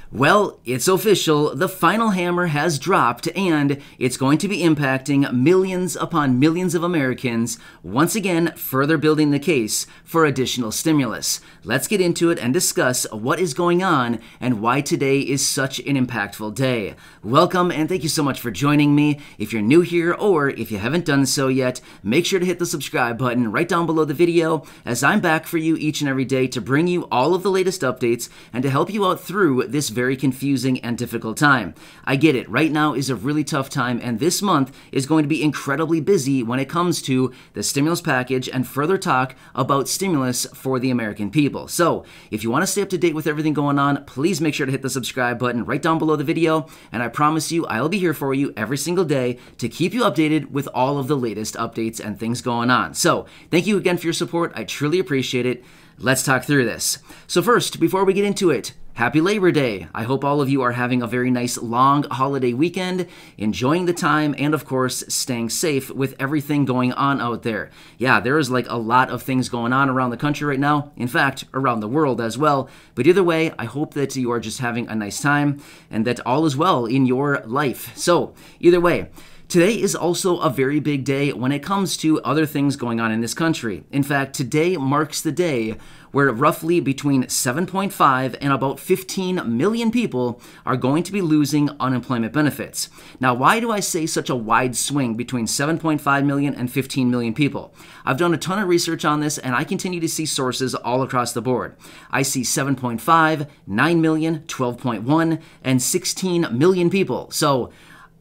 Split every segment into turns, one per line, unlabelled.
Well, it's official. The final hammer has dropped, and it's going to be impacting millions upon millions of Americans, once again further building the case for additional stimulus. Let's get into it and discuss what is going on and why today is such an impactful day. Welcome, and thank you so much for joining me. If you're new here, or if you haven't done so yet, make sure to hit the subscribe button right down below the video, as I'm back for you each and every day to bring you all of the latest updates and to help you out through this very confusing and difficult time. I get it. Right now is a really tough time, and this month is going to be incredibly busy when it comes to the stimulus package and further talk about stimulus for the American people. So, if you want to stay up to date with everything going on, please make sure to hit the subscribe button right down below the video, and I promise you I'll be here for you every single day to keep you updated with all of the latest updates and things going on. So, thank you again for your support. I truly appreciate it. Let's talk through this. So first, before we get into it, happy Labor Day. I hope all of you are having a very nice long holiday weekend, enjoying the time, and of course, staying safe with everything going on out there. Yeah, there is like a lot of things going on around the country right now. In fact, around the world as well. But either way, I hope that you are just having a nice time and that all is well in your life. So, either way, today is also a very big day when it comes to other things going on in this country. In fact, today marks the day where roughly between 7.5 and about 15 million people are going to be losing unemployment benefits. Now, why do I say such a wide swing between 7.5 million and 15 million people? I've done a ton of research on this, and I continue to see sources all across the board. I see 7.5, 9 million, 12.1, and 16 million people. So,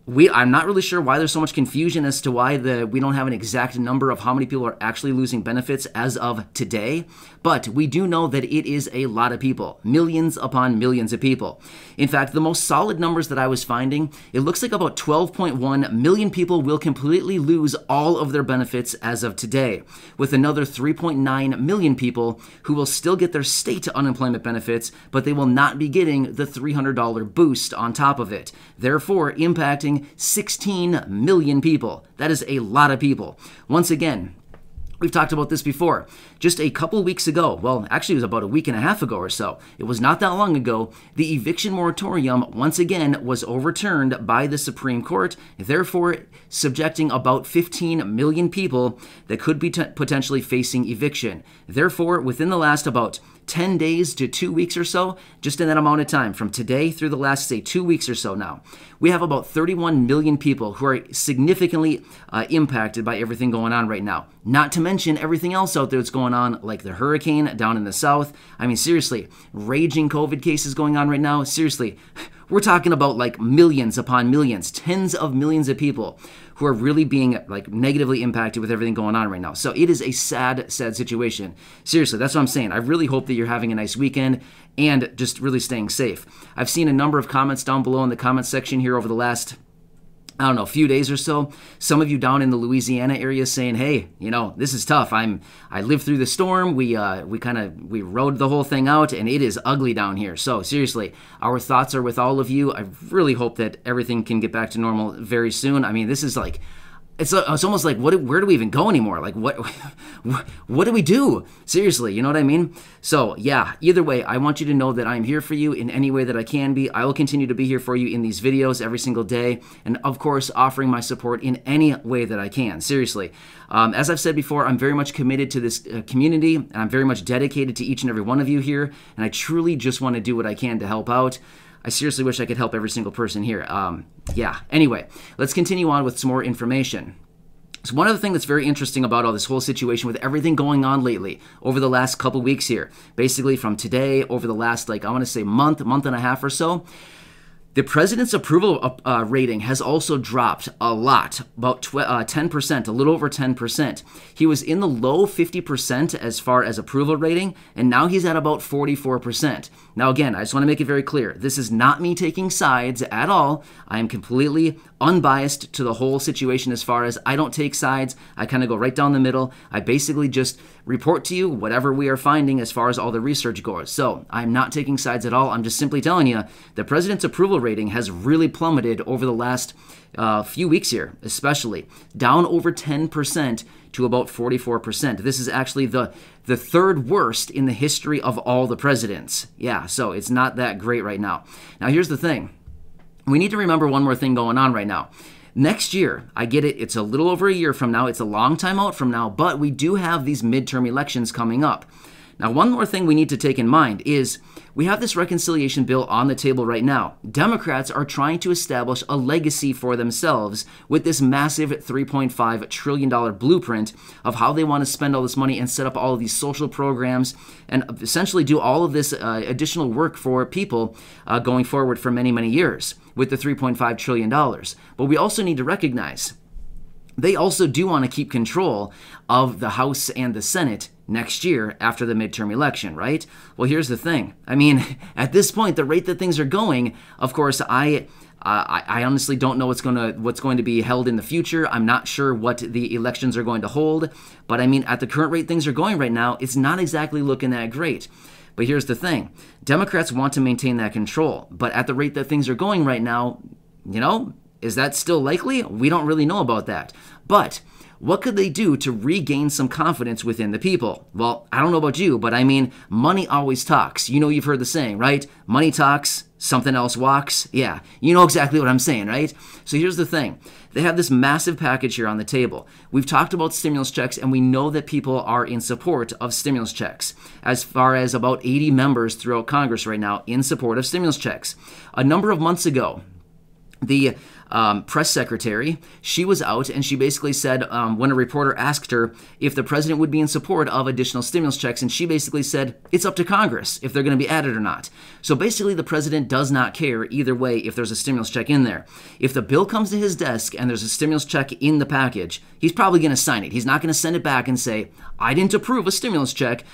I'm not really sure why there's so much confusion as to why we don't have an exact number of how many people are actually losing benefits as of today, but we do know that it is a lot of people, millions upon millions of people. In fact, the most solid numbers that I was finding, it looks like about 12.1 million people will completely lose all of their benefits as of today, with another 3.9 million people who will still get their state unemployment benefits, but they will not be getting the $300 boost on top of it, therefore impacting 16 million people. That is a lot of people. Once again, we've talked about this before. Just a couple weeks ago, well, actually it was about a week and a half ago or so, it was not that long ago, the eviction moratorium once again was overturned by the Supreme Court, therefore subjecting about 15 million people that could be potentially facing eviction. Therefore, within the last about 10 days to 2 weeks or so, just in that amount of time, from today through the last, say, 2 weeks or so now, we have about 31 million people who are significantly impacted by everything going on right now. Not to mention everything else out there that's going on, like the hurricane down in the south. I mean, seriously, raging COVID cases going on right now. Seriously, we're talking about like millions upon millions, tens of millions of people who are really being like negatively impacted with everything going on right now. So it is a sad, sad situation. Seriously, that's what I'm saying. I really hope that you're having a nice weekend and just really staying safe. I've seen a number of comments down below in the comment section here over the last, I don't know, a few days or so. Some of you down in the Louisiana area saying, hey, you know, this is tough. I lived through the storm. We rode the whole thing out, and it is ugly down here. So seriously, our thoughts are with all of you. I really hope that everything can get back to normal very soon. I mean, this is like, it's almost like, where do we even go anymore? Like, what do we do? Seriously, you know what I mean? So, yeah, either way, I want you to know that I'm here for you in any way that I can be. I will continue to be here for you in these videos every single day, and of course, offering my support in any way that I can. Seriously. As I've said before, I'm very much committed to this community, and I'm very much dedicated to each and every one of you here, and I truly just want to do what I can to help out. I seriously wish I could help every single person here. Yeah, anyway, let's continue on with some more information. So one other thing that's very interesting about all this whole situation with everything going on lately over the last couple weeks here, basically from today over the last, like, I want to say month and a half or so, the president's approval rating has also dropped a lot, about 10%, a little over 10%. He was in the low 50% as far as approval rating, and now he's at about 44%. Now again, I just want to make it very clear, this is not me taking sides at all. I am completely unbiased to the whole situation as far as I don't take sides. I kind of go right down the middle. I basically just report to you whatever we are finding as far as all the research goes. So I'm not taking sides at all. I'm just simply telling you the president's approval rating has really plummeted over the last few weeks here, especially down over 10% to about 44%. This is actually the third worst in the history of all the presidents. Yeah, so it's not that great right now. Now, here's the thing. We need to remember one more thing going on right now. Next year, I get it, it's a little over a year from now, it's a long time out from now, but we do have these midterm elections coming up. Now, one more thing we need to take in mind is we have this reconciliation bill on the table right now. Democrats are trying to establish a legacy for themselves with this massive $3.5 trillion blueprint of how they want to spend all this money and set up all of these social programs and essentially do all of this additional work for people going forward for many, many years with the $3.5 trillion. But we also need to recognize they also do want to keep control of the House and the Senate next year after the midterm election, right? Well, here's the thing. I mean, at this point, the rate that things are going, of course, I honestly don't know what's going to be held in the future. I'm not sure what the elections are going to hold. But I mean, at the current rate things are going right now, it's not exactly looking that great. But here's the thing. Democrats want to maintain that control. But at the rate that things are going right now, you know, is that still likely? We don't really know about that. But what could they do to regain some confidence within the people? Well, I don't know about you, but I mean, money always talks. You know, you've heard the saying, right? Money talks, something else walks. Yeah, you know exactly what I'm saying, right? So here's the thing. They have this massive package here on the table. We've talked about stimulus checks, and we know that people are in support of stimulus checks. As far as about 80 members throughout Congress right now in support of stimulus checks. A number of months ago, the press secretary, she was out and she basically said when a reporter asked her if the president would be in support of additional stimulus checks, and she basically said it's up to Congress if they're going to be added or not. So basically the president does not care either way if there's a stimulus check in there. If the bill comes to his desk and there's a stimulus check in the package, he's probably going to sign it. He's not going to send it back and say, I didn't approve a stimulus check,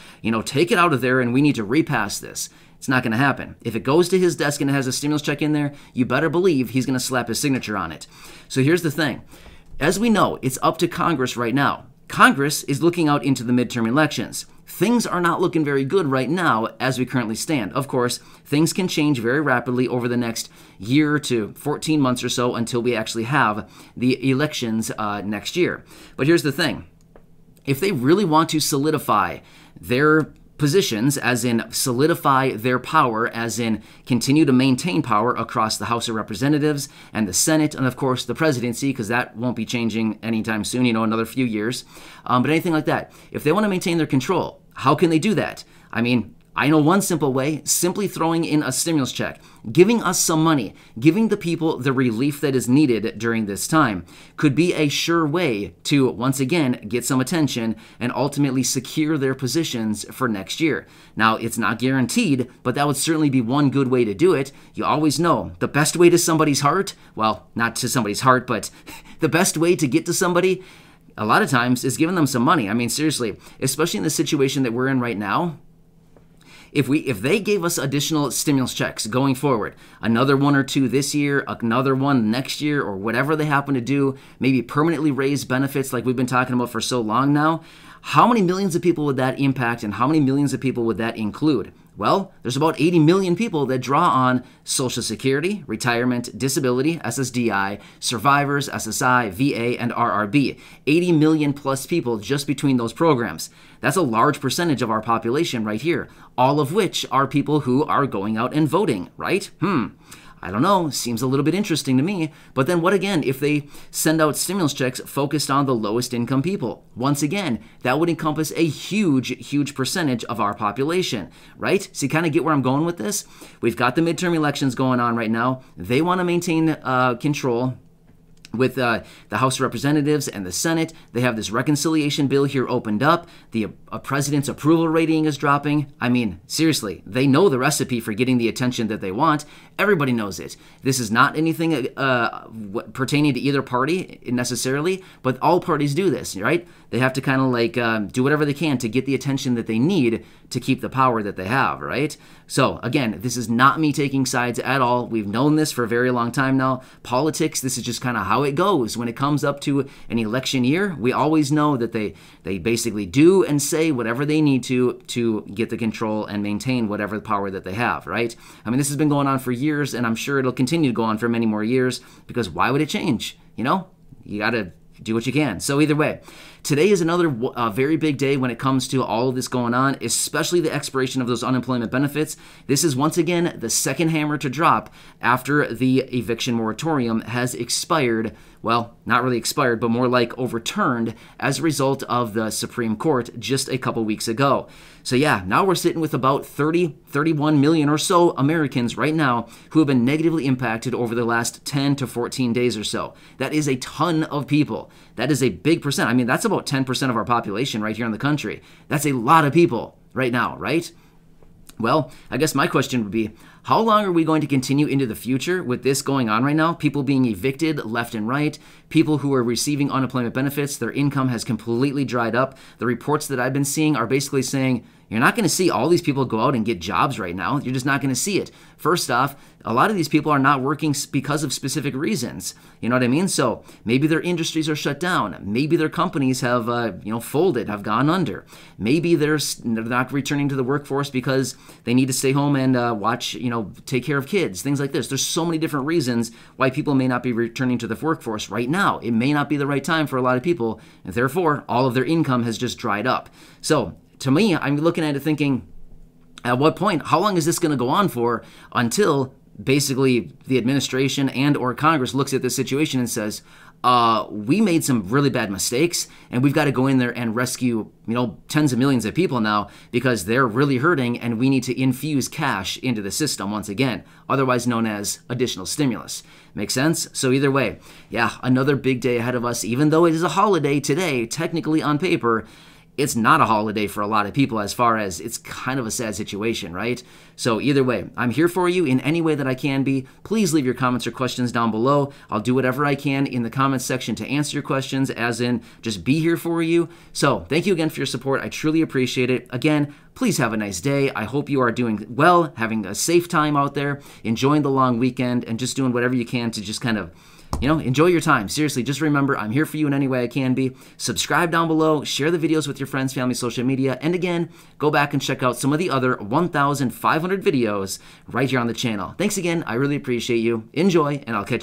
take it out of there and we need to repass this. It's not going to happen. If it goes to his desk and it has a stimulus check in there, you better believe he's going to slap his signature on it. So here's the thing. As we know, it's up to Congress right now. Congress is looking out into the midterm elections. Things are not looking very good right now as we currently stand. Of course, things can change very rapidly over the next year to 14 months or so until we actually have the elections next year. But here's the thing. If they really want to solidify their positions, as in solidify their power, as in continue to maintain power across the House of Representatives and the Senate, and of course the presidency, because that won't be changing anytime soon, another few years. But anything like that, if they want to maintain their control, how can they do that? I mean, I know one simple way, simply throwing in a stimulus check, giving us some money, giving the people the relief that is needed during this time could be a sure way to, once again, get some attention and ultimately secure their positions for next year. Now, it's not guaranteed, but that would certainly be one good way to do it. You always know the best way to somebody's heart, well, not to somebody's heart, but the best way to get to somebody a lot of times is giving them some money. I mean, seriously, especially in the situation that we're in right now. If they gave us additional stimulus checks going forward, another one or two this year, another one next year, or whatever they happen to do, maybe permanently raise benefits like we've been talking about for so long now, how many millions of people would that impact and how many millions of people would that include? Well, there's about 80 million people that draw on Social Security, retirement, disability, SSDI, survivors, SSI, VA, and RRB. 80 million plus people just between those programs. That's a large percentage of our population right here, all of which are people who are going out and voting, right? I don't know, seems a little bit interesting to me. But then what again if they send out stimulus checks focused on the lowest income people? Once again, that would encompass a huge percentage of our population, right? So you kind of get where I'm going with this? We've got the midterm elections going on right now. They want to maintain control with the House of Representatives and the Senate. They have this reconciliation bill here opened up. The president's approval rating is dropping. I mean, seriously, they know the recipe for getting the attention that they want. Everybody knows it. This is not anything pertaining to either party necessarily, but all parties do this, right? They have to kind of do whatever they can to get the attention that they need to keep the power that they have, right? So again, this is not me taking sides at all. We've known this for a very long time now. Politics, this is just kind of how it goes. When it comes up to an election year, we always know that they basically do and say whatever they need to get the control and maintain whatever power that they have, right? I mean, this has been going on for years, and I'm sure it'll continue to go on for many more years, because why would it change? You got to do what you can. So either way, today is another very big day when it comes to all of this going on, especially the expiration of those unemployment benefits. This is once again the second hammer to drop after the eviction moratorium has expired. Well, not really expired, but more like overturned as a result of the Supreme Court just a couple weeks ago. So yeah, now we're sitting with about 31 million or so Americans right now who have been negatively impacted over the last 10 to 14 days or so. That is a ton of people. That is a big percent. I mean, that's about 10% of our population right here in the country. That's a lot of people right now, right? Well, I guess my question would be, how long are we going to continue into the future with this going on right now? People being evicted left and right, people who are receiving unemployment benefits, their income has completely dried up. The reports that I've been seeing are basically saying, you're not going to see all these people go out and get jobs right now. You're just not going to see it. First off, a lot of these people are not working because of specific reasons. You know what I mean? So maybe their industries are shut down. Maybe their companies have, folded, have gone under. Maybe they're not returning to the workforce because they need to stay home and take care of kids, things like this. There's so many different reasons why people may not be returning to the workforce right now. It may not be the right time for a lot of people, and therefore all of their income has just dried up. So to me, I'm looking at it thinking, at what point, how long is this going to go on for until basically the administration and or Congress looks at this situation and says, we made some really bad mistakes and we've got to go in there and rescue, tens of millions of people now because they're really hurting and we need to infuse cash into the system once again, otherwise known as additional stimulus. Make sense? So either way, yeah, another big day ahead of us. Even though it is a holiday today, technically on paper, it's not a holiday for a lot of people as far as it's kind of a sad situation, right? So either way, I'm here for you in any way that I can be. Please leave your comments or questions down below. I'll do whatever I can in the comments section to answer your questions, as in just be here for you. So thank you again for your support. I truly appreciate it. Again, please have a nice day. I hope you are doing well, having a safe time out there, enjoying the long weekend, and just doing whatever you can to just kind of enjoy your time. Seriously, just remember, I'm here for you in any way I can be. Subscribe down below, share the videos with your friends, family, social media, and again, go back and check out some of the other 1,500 videos right here on the channel. Thanks again. I really appreciate you. Enjoy, and I'll catch you.